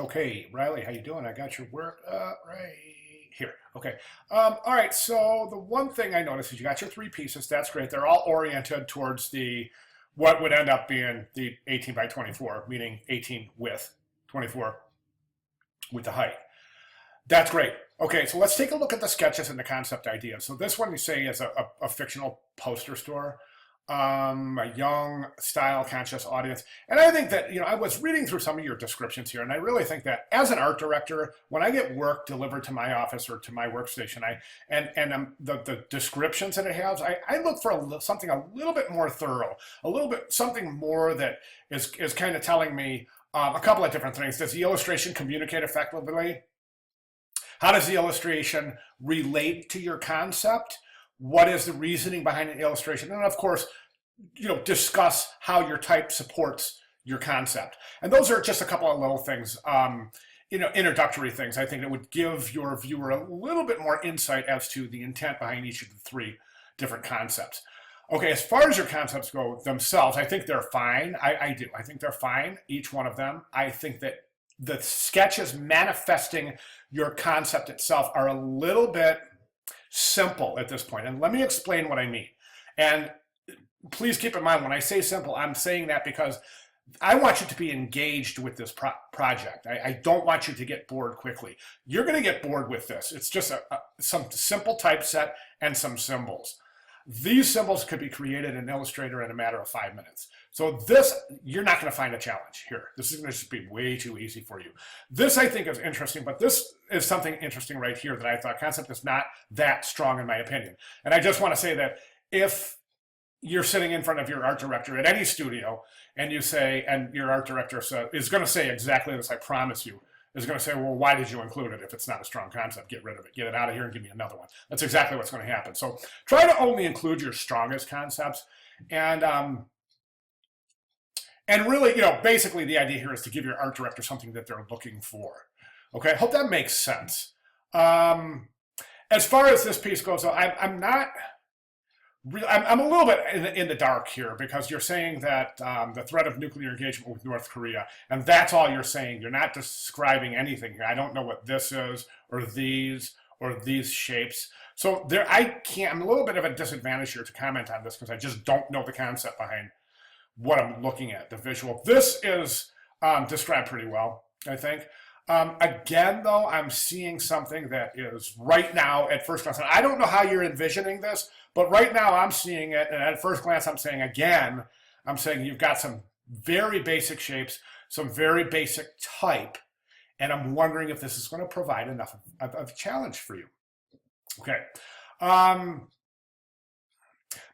Okay, Riley, how you doing? I got your work right here. Okay. All right. So the one thing I noticed is you got your three pieces. That's great. They're all oriented towards the what would end up being the 18 by 24, meaning 18 width, 24 with the height. That's great. Okay, so let's take a look at the sketches and the concept ideas. So this one you say is a fictional poster store, a young style conscious audience. And I think that, I was reading through some of your descriptions here, and I really think that as an art director, when I get work delivered to my office or to my workstation, the descriptions that it has, I look for something a little bit more thorough, a little bit something more that is kind of telling me a couple of different things. Does the illustration communicate effectively? How does the illustration relate to your concept? What is the reasoning behind the illustration? And of course, discuss how your type supports your concept. And those are just a couple of little things, introductory things. I think that would give your viewer a little bit more insight as to the intent behind each of the three different concepts. Okay, as far as your concepts go themselves, I think they're fine. I do. I think they're fine, each one of them. I think that the sketches manifesting your concept itself are a little bit simple at this point. And let me explain what I mean. And please keep in mind, when I say simple, I'm saying that because I want you to be engaged with this project. I don't want you to get bored quickly. You're going to get bored with this. It's just some simple typeset and some symbols. These symbols could be created in Illustrator in a matter of 5 minutes. So this, you're not going to find a challenge here. This is going to just be way too easy for you. This I think is interesting, but this is something interesting right here that I thought concept is not that strong in my opinion. And I just want to say that if you're sitting in front of your art director at any studio and you say, and your art director is going to say exactly this, I promise you, is going to say, well, why did you include it if it's not a strong concept? Get rid of it. Get it out of here and give me another one. That's exactly what's going to happen. So try to only include your strongest concepts. And really, basically the idea here is to give your art director something that they're looking for. Okay, hope that makes sense. As far as this piece goes, I'm not... I'm a little bit in the dark here because you're saying that the threat of nuclear engagement with North Korea, and that's all you're saying. You're not describing anything here. I don't know what this is or these shapes. So I'm a little bit of a disadvantage here to comment on this because I just don't know the concept behind what I'm looking at, the visual. This is described pretty well, I think. Again, though, I'm seeing something that is right now at first glance. I don't know how you're envisioning this, but right now I'm seeing it. And at first glance, I'm saying you've got some very basic shapes, some very basic type. And I'm wondering if this is going to provide enough of a challenge for you. Okay.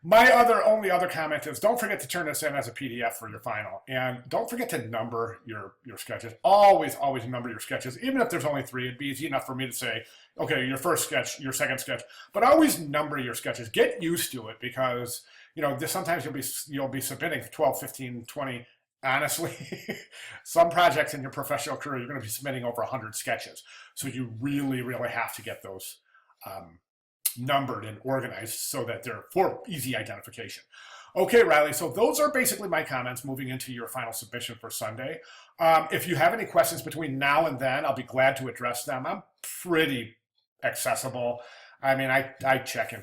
My only other comment is don't forget to turn this in as a PDF for your final. And don't forget to number your sketches. Always number your sketches. Even if there's only 3, it'd be easy enough for me to say, okay, your first sketch, your second sketch. But always number your sketches. Get used to it because, sometimes you'll be submitting 12, 15, 20. Honestly, some projects in your professional career, you're going to be submitting over 100 sketches. So you really, really have to get those numbered and organized so that they're for easy identification. Okay, Riley, so those are basically my comments moving into your final submission for Sunday. If you have any questions between now and then, I'll be glad to address them. I'm pretty accessible. I mean, I check in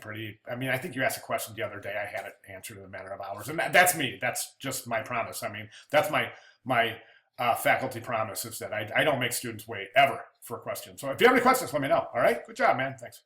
I think you asked a question the other day. I had it answered in a matter of hours. And that's me. That's just my promise. I mean, that's my faculty promise is that I don't make students wait ever for a question. So if you have any questions, let me know. All right? Good job, man. Thanks.